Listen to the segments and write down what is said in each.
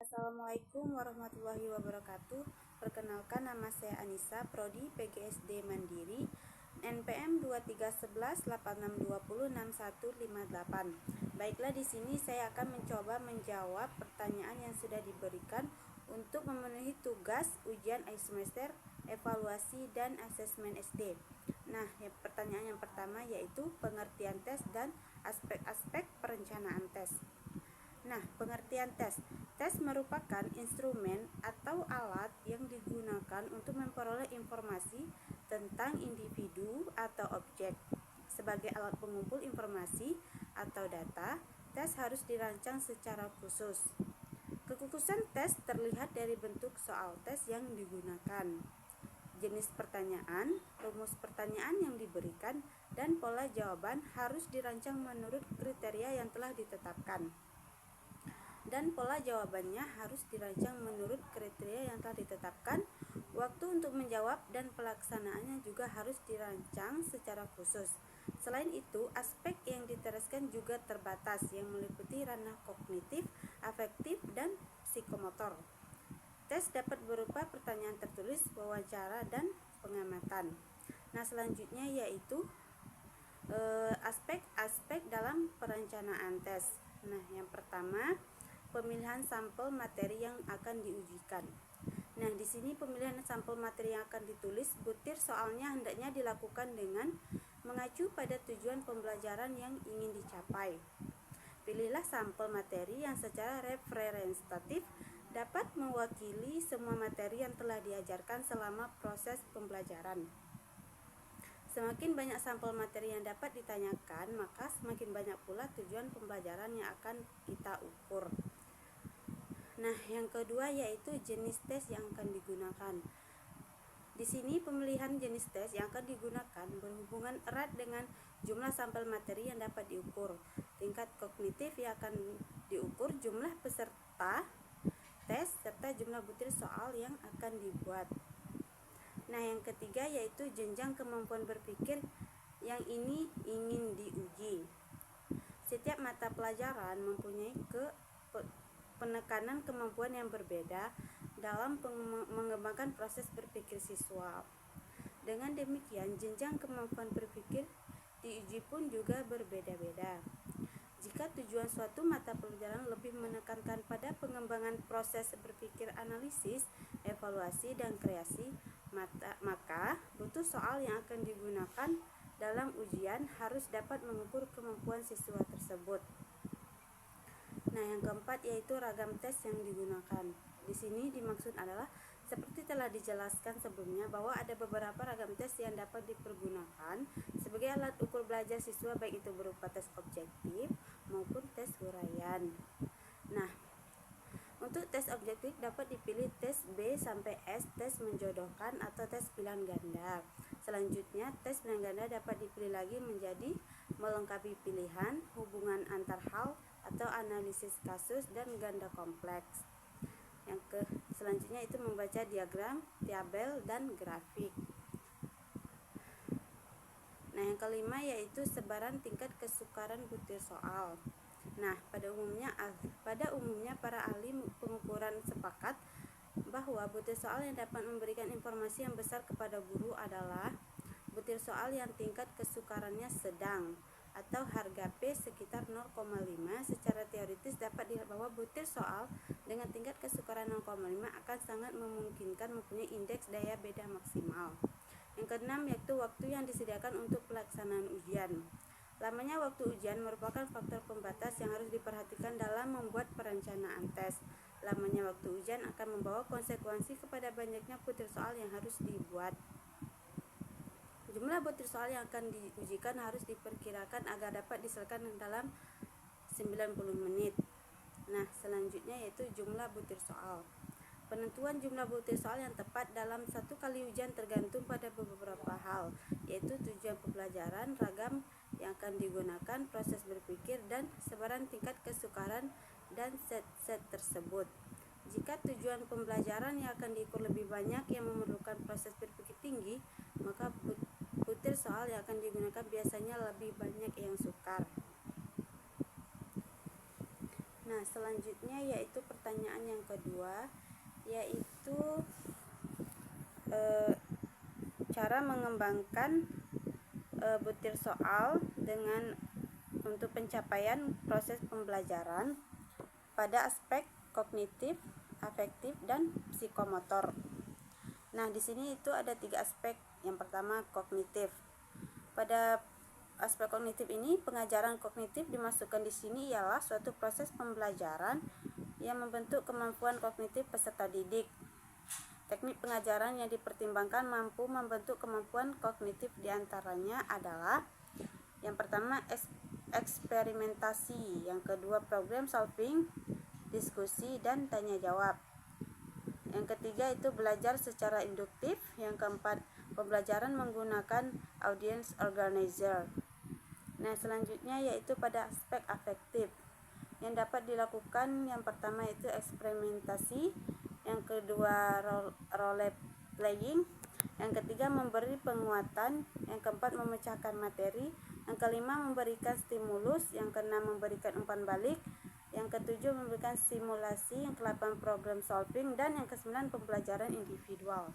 Assalamualaikum warahmatullahi wabarakatuh. Perkenalkan, nama saya Anissa, Prodi PGSD Mandiri, NPM 231186206158. Baiklah, di sini saya akan mencoba menjawab pertanyaan yang sudah diberikan untuk memenuhi tugas ujian akhir semester, evaluasi dan asesmen SD. Nah, pertanyaan yang pertama yaitu pengertian tes dan aspek-aspek perencanaan tes. Nah, pengertian tes. Tes merupakan instrumen atau alat yang digunakan untuk memperoleh informasi tentang individu atau objek. Sebagai alat pengumpul informasi atau data, tes harus dirancang secara khusus. Kekhususan tes terlihat dari bentuk soal tes yang digunakan, jenis pertanyaan, rumus pertanyaan yang diberikan, dan pola jawaban harus dirancang menurut kriteria yang telah ditetapkan. Dan pola jawabannya harus dirancang menurut kriteria yang telah ditetapkan. Waktu untuk menjawab dan pelaksanaannya juga harus dirancang secara khusus. Selain itu, aspek yang diteruskan juga terbatas, yang meliputi ranah kognitif, afektif, dan psikomotor. Tes dapat berupa pertanyaan tertulis, wawancara, dan pengamatan. Nah, selanjutnya yaitu aspek-aspek dalam perencanaan tes. Nah, yang pertama, pemilihan sampel materi yang akan diujikan. Nah, di sini pemilihan sampel materi yang akan ditulis, butir soalnya hendaknya dilakukan dengan mengacu pada tujuan pembelajaran yang ingin dicapai. Pilihlah sampel materi yang secara representatif dapat mewakili semua materi yang telah diajarkan selama proses pembelajaran. Semakin banyak sampel materi yang dapat ditanyakan, maka semakin banyak pula tujuan pembelajaran yang akan kita ukur. Nah, yang kedua yaitu jenis tes yang akan digunakan. Di sini pemilihan jenis tes yang akan digunakan berhubungan erat dengan jumlah sampel materi yang dapat diukur, tingkat kognitif yang akan diukur, jumlah peserta tes, serta jumlah butir soal yang akan dibuat. Nah, yang ketiga yaitu jenjang kemampuan berpikir yang ini ingin diuji. Setiap mata pelajaran mempunyai penekanan kemampuan yang berbeda dalam mengembangkan proses berpikir siswa. Dengan demikian, jenjang kemampuan berpikir diuji pun juga berbeda-beda. Jika tujuan suatu mata pelajaran lebih menekankan pada pengembangan proses berpikir analisis, evaluasi, dan kreasi, maka butuh soal yang akan digunakan dalam ujian harus dapat mengukur kemampuan siswa tersebut. Nah, yang keempat yaitu ragam tes yang digunakan. Di sini dimaksud adalah seperti telah dijelaskan sebelumnya bahwa ada beberapa ragam tes yang dapat dipergunakan sebagai alat ukur belajar siswa, baik itu berupa tes objektif maupun tes uraian. Nah, untuk tes objektif dapat dipilih tes B sampai S, tes menjodohkan atau tes pilihan ganda. Selanjutnya, tes pilihan ganda dapat dipilih lagi menjadi melengkapi pilihan, hubungan antar hal atau analisis kasus, dan ganda kompleks. Selanjutnya itu membaca diagram, tabel, dan grafik. Nah, yang kelima yaitu sebaran tingkat kesukaran butir soal. Nah, pada umumnya para ahli pengukuran sepakat bahwa butir soal yang dapat memberikan informasi yang besar kepada guru adalah butir soal yang tingkat kesukarannya sedang atau harga P sekitar 0,5. Secara teoritis dapat dilihat bahwa butir soal dengan tingkat kesukaran 0,5 akan sangat memungkinkan mempunyai indeks daya beda maksimal. Yang keenam yaitu waktu yang disediakan untuk pelaksanaan ujian. Lamanya waktu ujian merupakan faktor pembatas yang harus diperhatikan dalam membuat perencanaan tes. Lamanya waktu ujian akan membawa konsekuensi kepada banyaknya butir soal yang harus dibuat. Jumlah butir soal yang akan diujikan harus diperkirakan agar dapat diselesaikan dalam 90 menit. Nah, selanjutnya yaitu jumlah butir soal. Penentuan jumlah butir soal yang tepat dalam satu kali ujian tergantung pada beberapa hal, yaitu tujuan pembelajaran, ragam yang akan digunakan, proses berpikir, dan sebaran tingkat kesukaran dan set tersebut. Jika tujuan pembelajaran yang akan diukur lebih banyak yang memerlukan proses berpikir tinggi, maka butir soal yang akan digunakan biasanya lebih banyak yang sukar. Nah, selanjutnya yaitu pertanyaan yang kedua. kedua yaitu cara mengembangkan butir soal dengan untuk pencapaian proses pembelajaran pada aspek kognitif, afektif, dan psikomotor. Nah, di sini itu ada 3 aspek. Yang pertama kognitif. Pada aspek kognitif ini, pengajaran kognitif dimasukkan di sini ialah suatu proses pembelajaran yang membentuk kemampuan kognitif peserta didik. Teknik pengajaran yang dipertimbangkan mampu membentuk kemampuan kognitif diantaranya adalah yang pertama eksperimentasi, yang kedua problem solving, diskusi dan tanya jawab. Yang ketiga itu belajar secara induktif, yang keempat pembelajaran menggunakan audience organizer. Nah, selanjutnya yaitu pada aspek afektif. Yang dapat dilakukan yang pertama itu eksperimentasi, yang kedua role playing, yang ketiga memberi penguatan, yang keempat memecahkan materi, yang kelima memberikan stimulus, yang keenam memberikan umpan balik, yang ketujuh memberikan simulasi, yang kedelapan problem solving, dan yang kesembilan pembelajaran individual.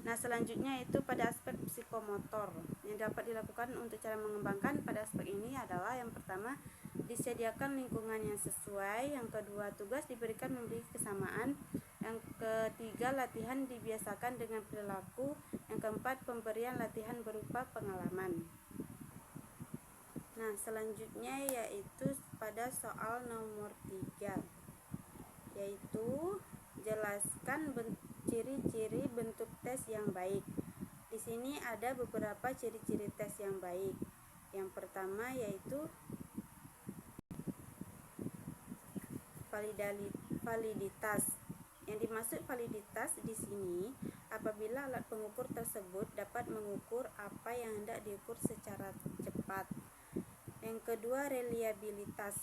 Nah, selanjutnya itu pada aspek psikomotor. Yang dapat dilakukan untuk cara mengembangkan pada aspek ini adalah yang pertama disediakan lingkungan yang sesuai, yang kedua tugas diberikan memiliki kesamaan, yang ketiga latihan dibiasakan dengan perilaku, yang keempat pemberian latihan berupa pengalaman. Nah, selanjutnya yaitu pada soal nomor 3, yaitu jelaskan ciri-ciri bentuk tes yang baik. Di sini ada beberapa ciri-ciri tes yang baik. Yang pertama yaitu validitas. Yang dimaksud validitas di sini apabila alat pengukur tersebut dapat mengukur apa yang hendak diukur secara cepat. Yang kedua reliabilitas,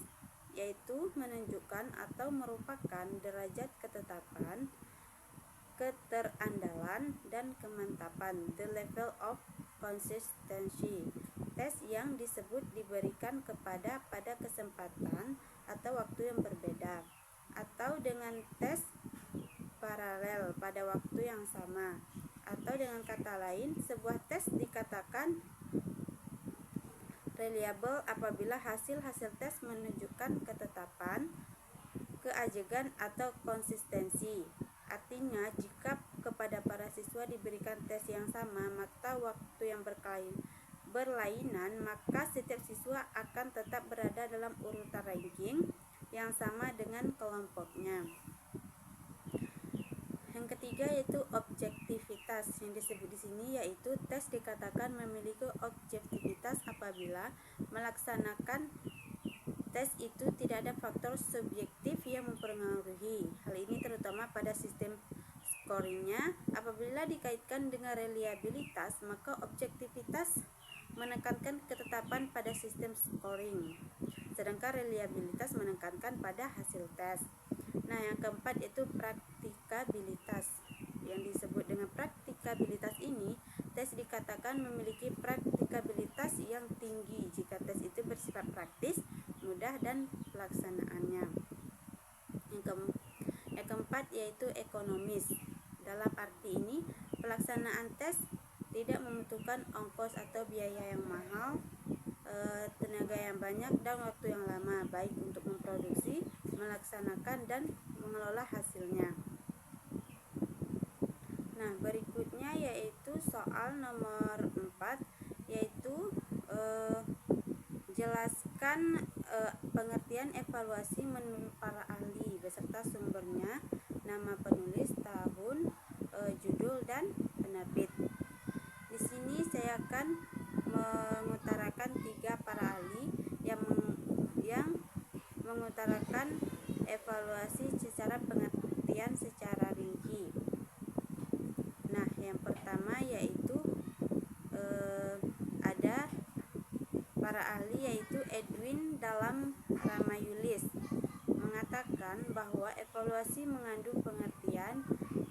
yaitu menunjukkan atau merupakan derajat ketetapan, keterandalan, dan kemantapan, the level of consistency. Tes yang disebut diberikan pada kesempatan atau waktu yang berbeda, atau dengan tes paralel pada waktu yang sama, atau dengan kata lain, sebuah tes dikatakan reliable apabila hasil-hasil tes menunjukkan ketetapan, keajegan, atau konsistensi. Artinya, jika kepada para siswa diberikan tes yang sama, maka waktu yang berlainan, maka setiap siswa akan tetap berada dalam urutan ranking yang sama dengan kelompoknya. Yang ketiga yaitu objektivitas. Yang disebut di sini yaitu tes dikatakan memiliki objektivitas apabila melaksanakan tes itu tidak ada faktor subjektif yang mempengaruhi. Hal ini terutama pada sistem scoringnya. Apabila dikaitkan dengan reliabilitas, maka objektivitas menekankan ketetapan pada sistem scoring, sedangkan reliabilitas menekankan pada hasil tes. Nah, yang keempat itu praktikabilitas. Yang disebut dengan praktikabilitas ini, tes dikatakan memiliki praktikabilitas yang tinggi jika tes itu bersifat praktis, mudah, dan pelaksanaannya. Yang keempat yaitu ekonomis. Dalam arti ini, pelaksanaan tes tidak membutuhkan ongkos atau biaya yang mahal, tenaga yang banyak, dan waktu yang lama, baik untuk memproduksi, melaksanakan, dan mengelola hasilnya. Nah, berikutnya yaitu soal nomor 4, yaitu jelaskan pengertian evaluasi menurut para ahli beserta sumbernya, nama penulis, tahun, judul, dan penerbit. Di sini saya akan mengutarakan 3 para ahli yang mengutarakan evaluasi secara pengertian secara rinci. Nah, yang pertama yaitu ada para ahli yaitu Edwin dalam Ramayulis mengatakan bahwa evaluasi mengandung pengertian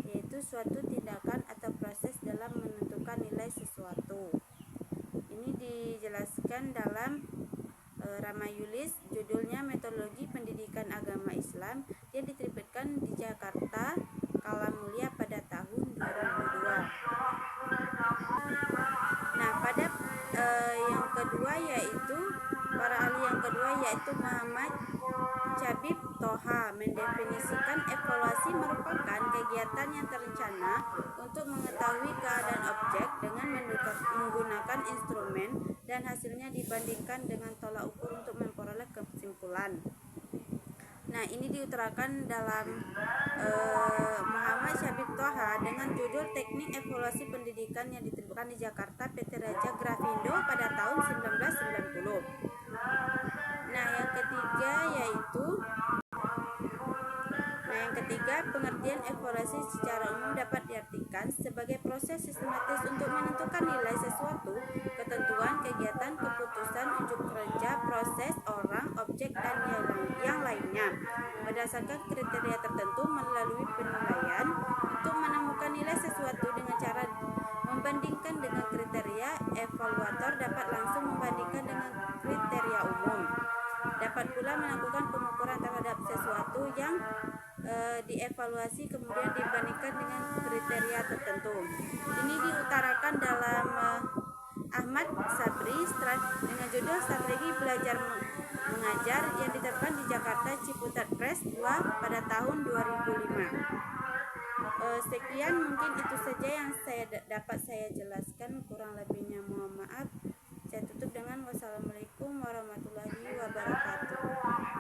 yaitu suatu tindakan atau proses dalam menentukan nilai sesuatu. Ini dijelaskan dalam Ramayulis, judulnya Metodologi Pendidikan Agama Islam, yang diterbitkan di Jakarta Jakarta Kala Mulia pada tahun 2002. Nah, pada yang kedua yaitu para ahli yang kedua yaitu Muhammad Syabib Toha mendefinisikan evaluasi merupakan kegiatan yang terencana untuk mengetahui keadaan objek dengan menggunakan instrumen dan hasilnya dibandingkan dengan tolak ukur untuk memperoleh kesimpulan. Nah, ini diutarakan dalam Muhammad Syabib Toha dengan judul Teknik Evaluasi Pendidikan yang diterbitkan di Jakarta PT Raja Grafindo pada tahun 1990. Nah, yang ketiga, pengertian evaluasi secara umum dapat diartikan sebagai proses sistematis untuk menentukan nilai sesuatu, ketentuan, kegiatan, keputusan, unjuk kerja, proses, orang, objek, dan yang lainnya berdasarkan kriteria tertentu melalui penilaian untuk menemukan nilai sesuatu dengan cara membandingkan dengan kriteria. Evaluator dapat langsung membandingkan dengan kriteria umum. Dapat pula melakukan pengukuran terhadap sesuatu yang dievaluasi kemudian dibandingkan dengan kriteria tertentu. Ini diutarakan dalam Ahmad Sabri dengan judul Strategi Belajar Mengajar yang diterbitkan di Jakarta Ciputat Press 2 pada tahun 2005. Sekian, mungkin itu saja yang dapat saya jelaskan, kurang lebihnya mohon maaf. Saya tutup dengan wassalamualaikum warahmatullahi wabarakatuh.